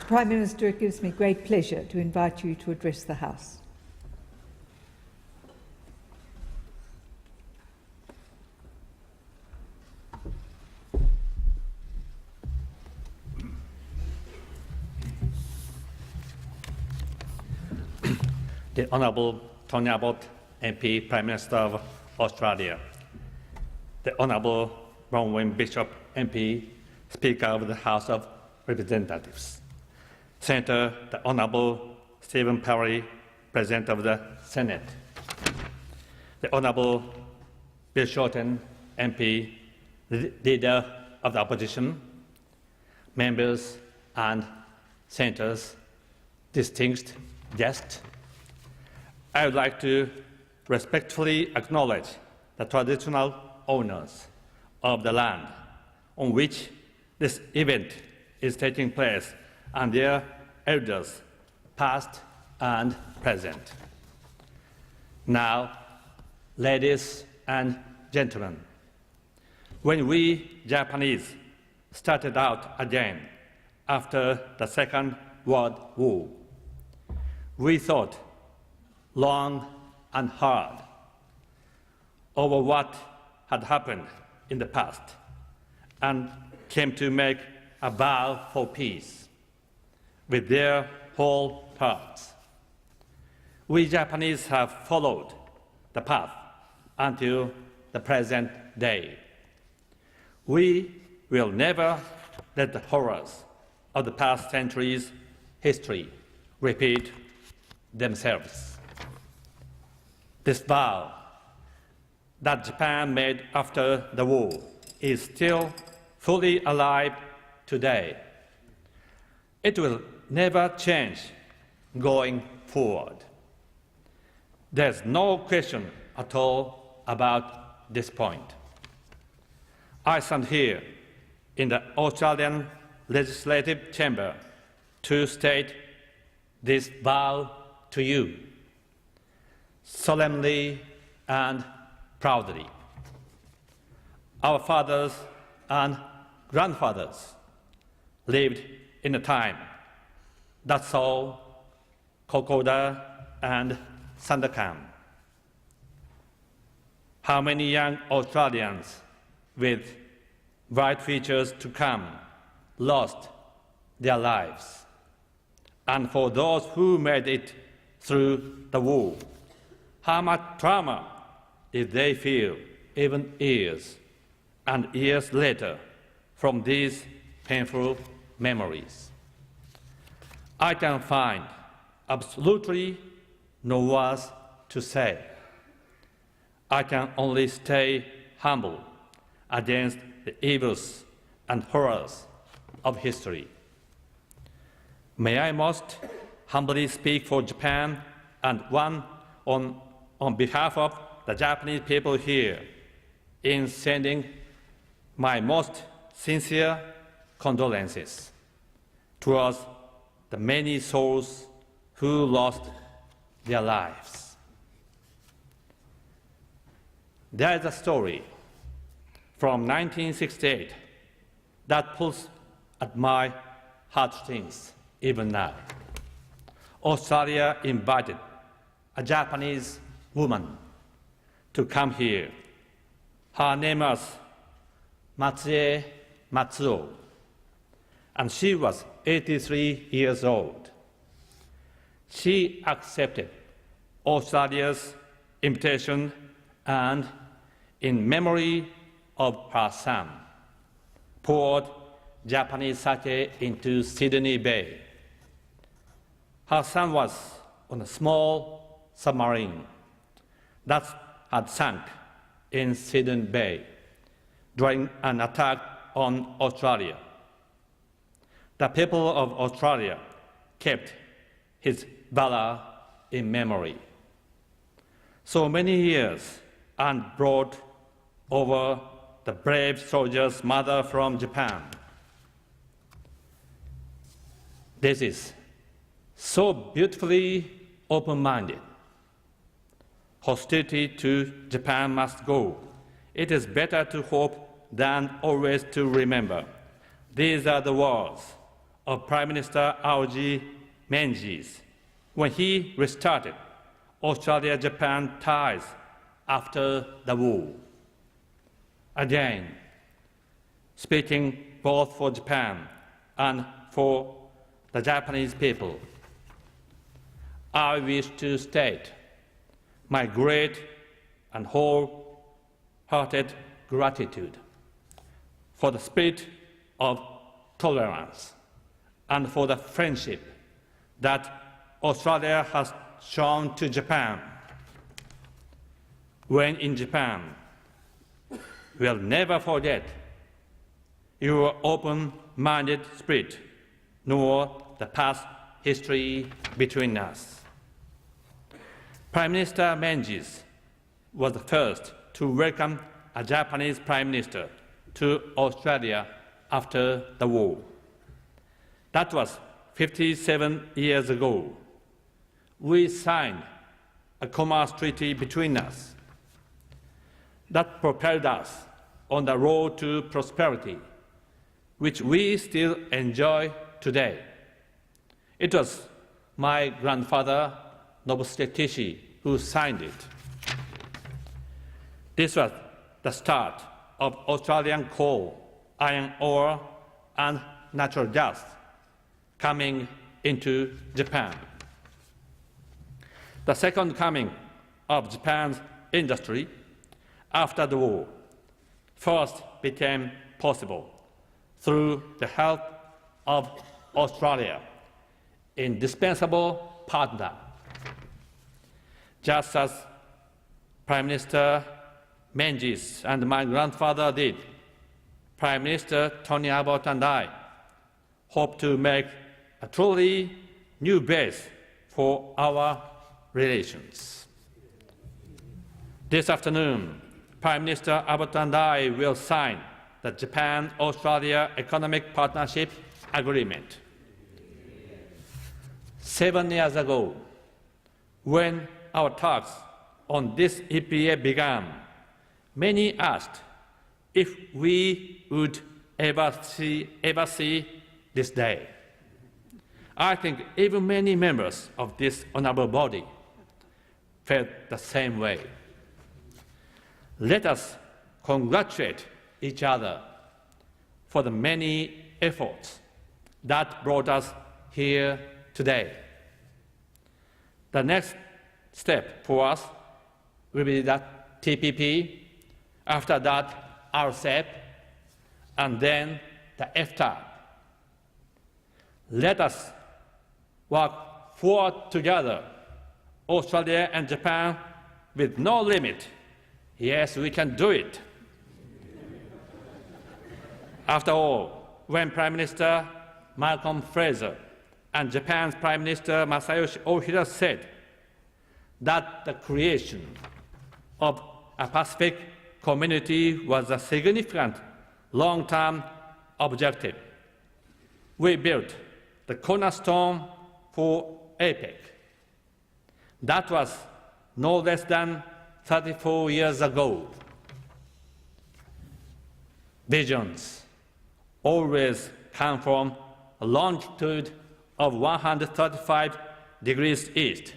Prime Minister, it gives me great pleasure to invite you to address the House. The Honourable Tony Abbott, MP, Prime Minister of Australia. The Honourable Bronwyn Bishop, MP, Speaker of the House of Representatives. Senator, the Honourable Stephen Perry, President of the Senate. The Honourable Bill Shorten, MP, Leader of the Opposition. Members and Senators, distinguished guests. I would like to respectfully acknowledge the traditional owners of the land on which this event is taking place and their elders, past and present. Now, ladies and gentlemen, when we Japanese started out again after the Second World War, we thought long and hard over what had happened in the past and came to make a vow for peace with their whole hearts. We Japanese have followed the path until the present day. We will never let the horrors of the past centuries' history repeat themselves. This vow that Japan made after the war is still fully alive today. It will never change going forward. There's no question at all about this point. I stand here in the Australian Legislative Chamber to state this vow to you, solemnly and proudly. Our fathers and grandfathers lived in a time that saw Kokoda and Sandakan. How many young Australians with bright futures to come lost their lives? And for those who made it through the war, how much trauma did they feel even years and years later from these painful memories? I can find absolutely no words to say. I can only stay humble against the evils and horrors of history. May I most humbly speak for Japan and on behalf of the Japanese people here in sending my most sincere condolences towards the many souls who lost their lives. There is a story from 1968 that pulls at my heartstrings even now. Australia invited a Japanese woman to come here. Her name was Matsue Matsuo, and she was 83 years old. She accepted Australia's invitation and, in memory of her son, poured Japanese sake into Sydney Bay. Her son was on a small submarine that had sunk in Sydney Bay during an attack on Australia. The people of Australia kept his valor in memory. So many years and brought over the brave soldier's mother from Japan. This is so beautifully open-minded. Hostility to Japan must go. It is better to hope than always to remember. These are the words of Prime Minister Aoji Menzies when he restarted Australia-Japan ties after the war. Again, speaking both for Japan and for the Japanese people, I wish to state my great and wholehearted gratitude for the spirit of tolerance and for the friendship that Australia has shown to Japan. When in Japan, we'll never forget your open-minded spirit, nor the past history between us. Prime Minister Menzies was the first to welcome a Japanese Prime Minister to Australia after the war. That was 57 years ago. We signed a commerce treaty between us that propelled us on the road to prosperity, which we still enjoy today. It was my grandfather, Nobusuke Kishi, who signed it. This was the start of Australian coal, iron ore, and natural gas coming into Japan. The second coming of Japan's industry after the war first became possible through the help of Australia, indispensable partner. Just as Prime Minister Menzies and my grandfather did, Prime Minister Tony Abbott and I hope to make a truly new base for our relations. This afternoon, Prime Minister Abbott and I will sign the Japan-Australia Economic Partnership Agreement. 7 years ago, when our talks on this EPA began, many asked if we would ever see this day. I think even many members of this honourable body felt the same way. Let us congratulate each other for the many efforts that brought us here today. The next step for us will be that TPP, after that RCEP, and then the EFTA. Let us work forward together, Australia and Japan, with no limit. Yes, we can do it. After all, when Prime Minister Malcolm Fraser and Japan's Prime Minister Masayoshi Ohira said that the creation of a Pacific community was a significant long-term objective, we built the cornerstone for APEC. That was no less than 34 years ago. Visions always come from a longitude of 135 degrees east,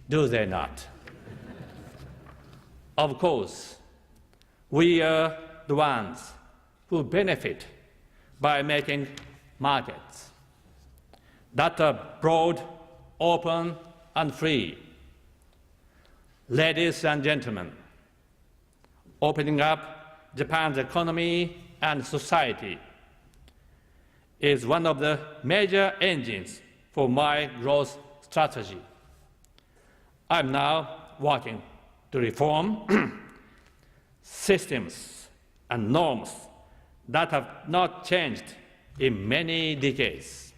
do they not? Of course, we are the ones who benefit by making markets that are broad, open, and free. Ladies and gentlemen, opening up Japan's economy and society is one of the major engines for my growth strategy. I'm now working to reform systems and norms that have not changed in many decades.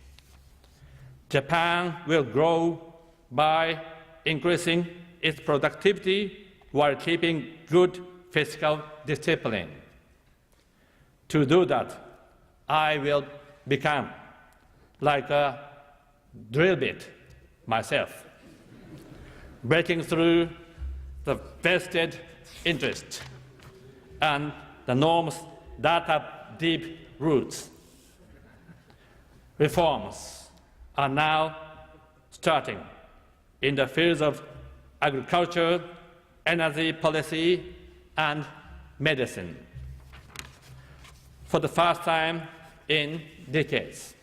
Japan will grow by increasing its productivity while keeping good fiscal discipline. To do that, I will become like a drill bit myself, breaking through the vested interests and the norms that have deep roots. Reforms are now starting in the fields of agriculture, energy policy, and medicine. For the first time in decades,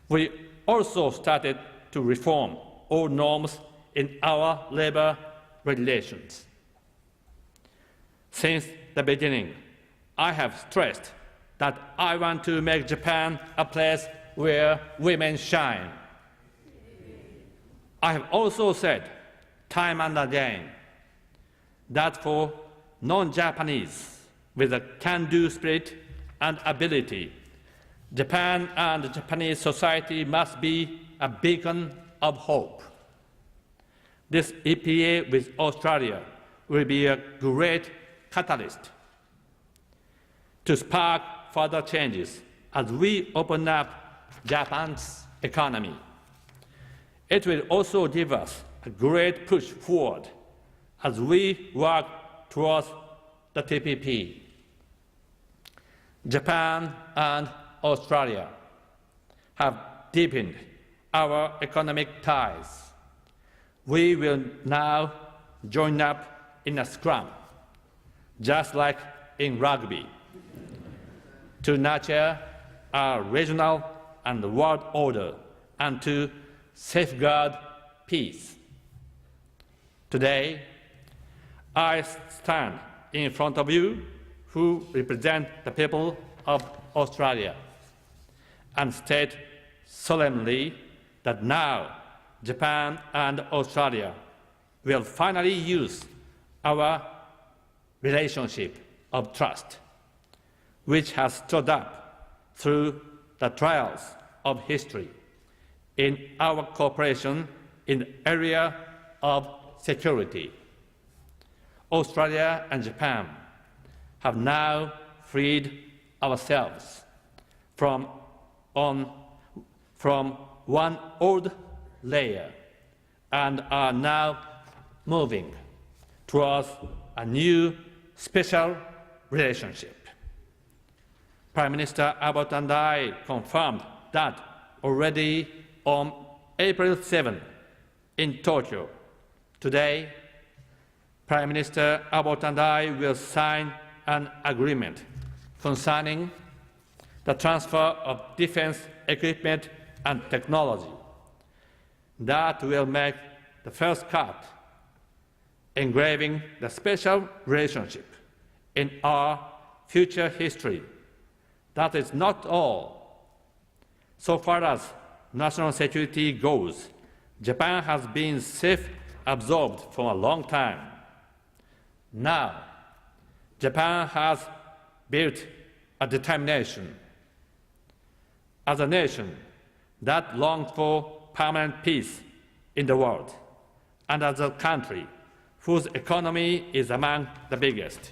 we also started to reform all norms in our labor regulations. Since the beginning, I have stressed that I want to make Japan a place where women shine. I have also said time and again that for non-Japanese with a can-do spirit and ability, Japan and Japanese society must be a beacon of hope. This EPA with Australia will be a great catalyst to spark further changes as we open up Japan's economy. It will also give us a great push forward as we work towards the TPP. Japan and Australia have deepened our economic ties. We will now join up in a scrum, just like in rugby, to nurture our regional and world order and to safeguard peace. Today, I stand in front of you who represent the people of Australia and state solemnly that now Japan and Australia will finally use our relationship of trust, which has stood up through the trials of history in our cooperation in the area of security. Australia and Japan have now freed ourselves from one old layer and are now moving towards a new special relationship. Prime Minister Abe and I confirmed that already on April 7 in Tokyo. Today, Prime Minister Abe and I will sign an agreement concerning the transfer of defense equipment and technology that will make the first cut, engraving the special relationship in our future history. That is not all. So far as national security goes, Japan has been self-absorbed for a long time. Now, Japan has built a determination. As a nation that longs for permanent peace in the world, and as a country whose economy is among the biggest,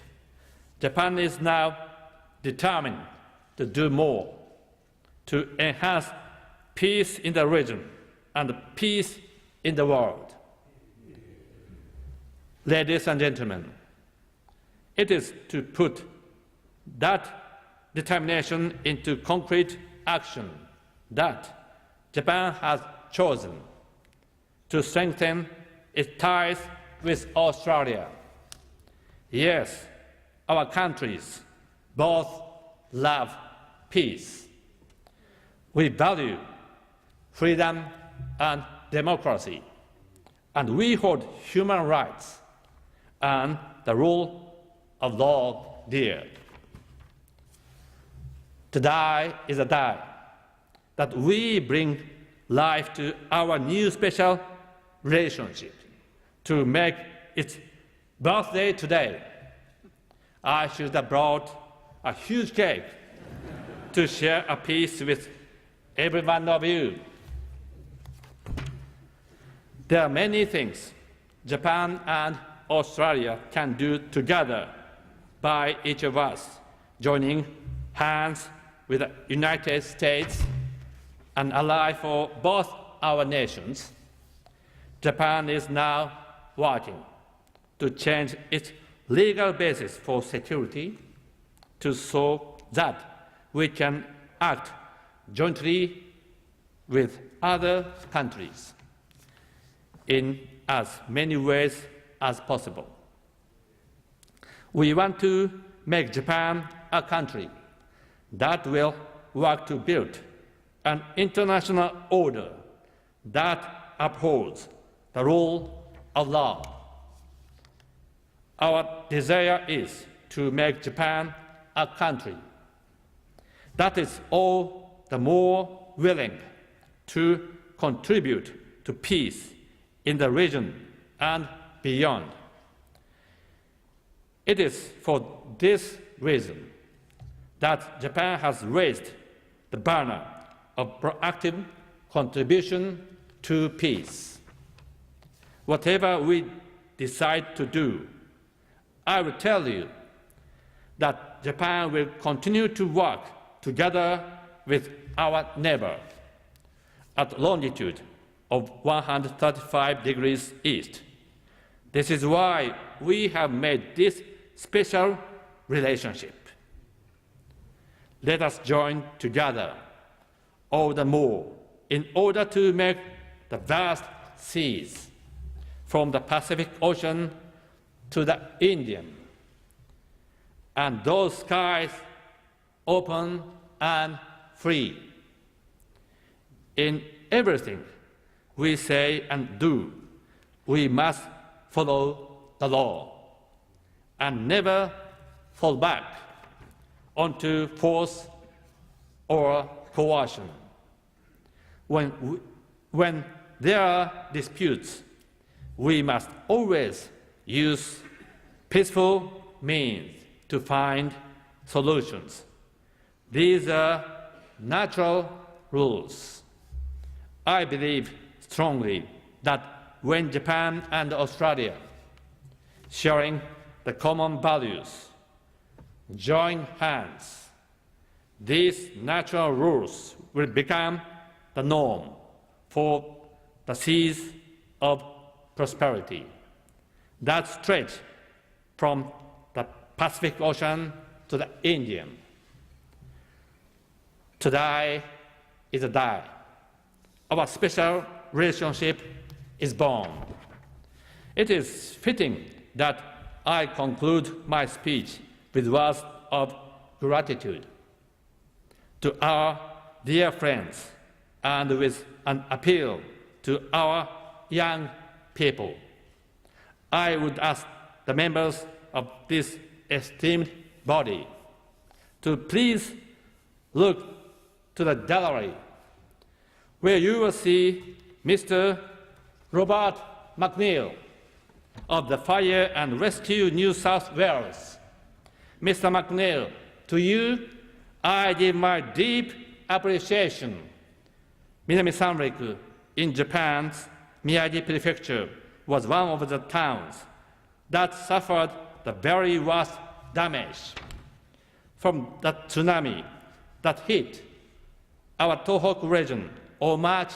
Japan is now determined to do more to enhance peace in the region and peace in the world. Ladies and gentlemen, it is to put that determination into concrete action that Japan has chosen to strengthen its ties with Australia. Yes, our countries both love peace. We value freedom and democracy, and we hold human rights and the rule of law dear. Today is a day that we bring life to our new special relationship. To make its birthday today, I should have brought a huge cake to share a piece with every one of you. There are many things Japan and Australia can do together by each of us joining hands with the United States, an ally for both our nations. Japan is now working to change its legal basis for security so that we can act jointly with other countries in as many ways as possible. We want to make Japan a country that will work to build an international order that upholds the rule of law. Our desire is to make Japan a country that is all the more willing to contribute to peace in the region and beyond. It is for this reason that Japan has raised the banner of proactive contribution to peace. Whatever we decide to do, I will tell you that Japan will continue to work together with our neighbor at longitude of 135 degrees east. This is why we have made this special relationship. Let us join together all the more in order to make the vast seas from the Pacific Ocean to the Indian and those skies open and free. In everything we say and do, we must follow the law and never fall back onto force or coercion. When there are disputes, we must always use peaceful means to find solutions. These are natural rules. I believe strongly that when Japan and Australia, sharing the common values, join hands, these natural rules will become the norm for the seas of prosperity that stretch from the Pacific Ocean to the Indian. Today is a day. Our special relationship is born. It is fitting that I conclude my speech with words of gratitude to our dear friends and with an appeal to our young people. I would ask the members of this esteemed body to please look to the gallery, where you will see Mr. Robert McNeil of the Fire and Rescue New South Wales. Mr. McNeil, to you, I give my deep appreciation. Minami Sanriku in Japan's Miyagi Prefecture was one of the towns that suffered the very worst damage from the tsunami that hit our Tohoku region on March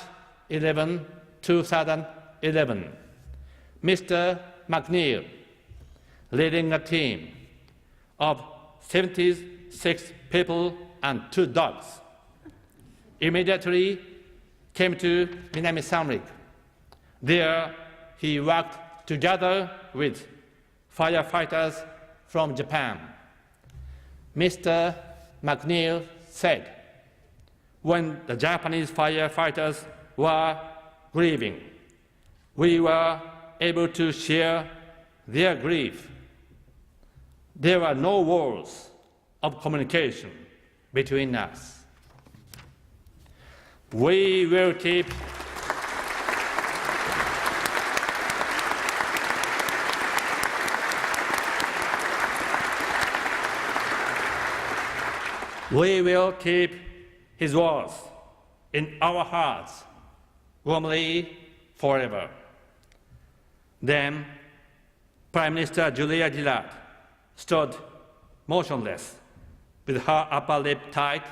11, 2011. Mr. McNeil, leading a team of 76 people and 2 dogs, immediately came to Minami Sanriku. There, he worked together with firefighters from Japan. Mr. McNeil said, when the Japanese firefighters were grieving, we were able to share their grief. There were no walls of communication between us. We will keep his words in our hearts warmly forever. Then Prime Minister Julia Gillard stood motionless with her upper lip tight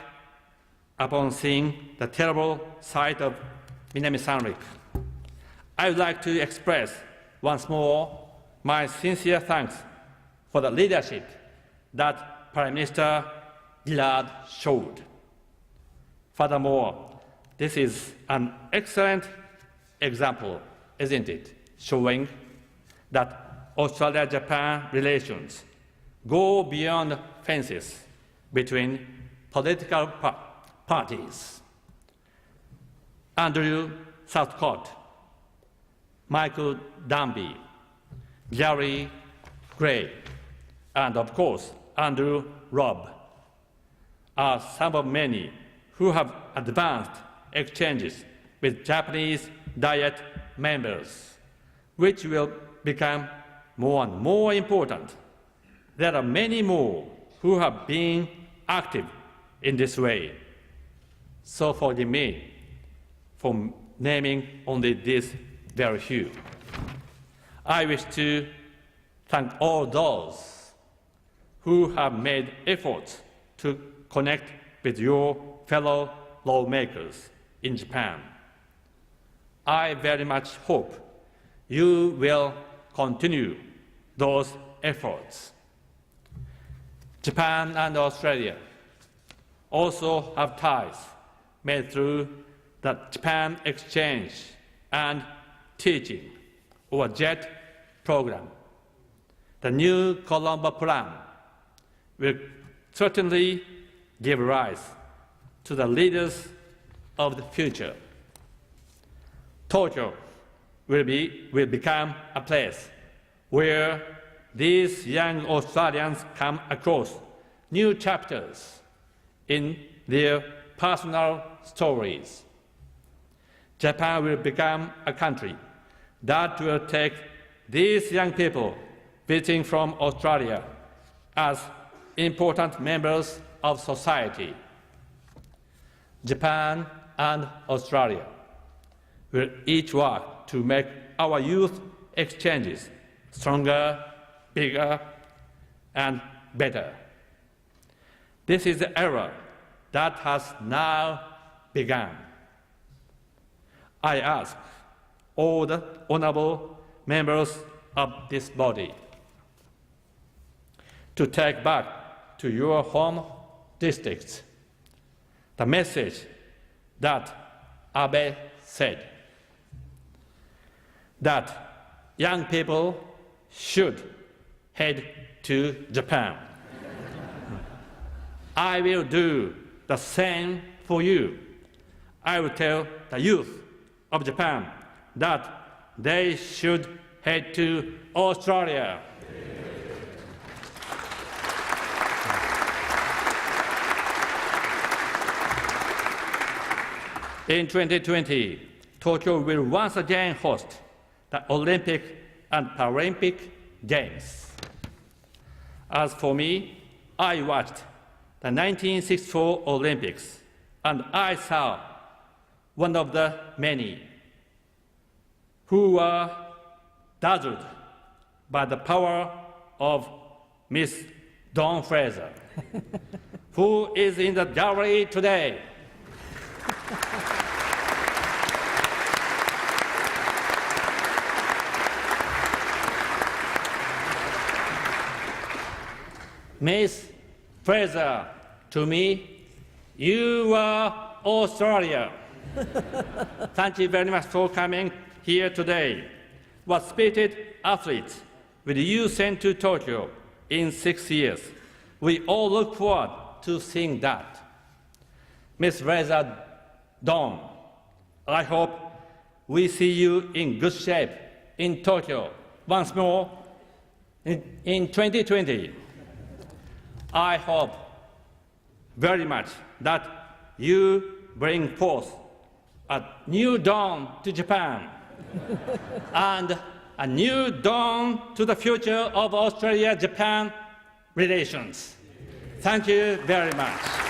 upon seeing the terrible sight of Minami Sanriku. I would like to express once more my sincere thanks for the leadership that Prime Minister Gillard showed. Furthermore, This is an excellent example, isn't it, showing that Australia-Japan relations go beyond fences between political parties. Andrew Southcott, Michael Danby, Gary Gray, and of course, Andrew Robb are some of many who have advanced exchanges with Japanese Diet members, which will become more and more important. There are many more who have been active in this way. So forgive me for naming only these very few. I wish to thank all those who have made efforts to connect with your fellow lawmakers in Japan. I very much hope you will continue those efforts. Japan and Australia also have ties made through the Japan Exchange and Teaching, or JET program. The new Colombo Plan will certainly give rise to the leaders of the future. Tokyo will become a place where these young Australians come across new chapters in their personal stories. Japan will become a country that will take these young people visiting from Australia as important members of society. Japan and Australia will each work to make our youth exchanges stronger, bigger, and better. This is the era that has now begun. I ask all the honourable members of this body to take back to your home districts the message that Abe said, that young people should head to Japan. I will do the same for you. I will tell the youth of Japan that they should head to Australia. In 2020, Tokyo will once again host the Olympic and Paralympic Games. As for me, I watched the 1964 Olympics, and I saw one of the many who were dazzled by the power of Miss Dawn Fraser, who is in the gallery today. Miss Fraser, to me, you are Australia. Thank you very much for coming here today. What spirited athletes will you send to Tokyo in 6 years? We all look forward to seeing that. Miss Fraser Dawn, I hope we see you in good shape in Tokyo once more in 2020. I hope very much that you bring forth a new dawn to Japan and a new dawn to the future of Australia-Japan relations. Thank you very much.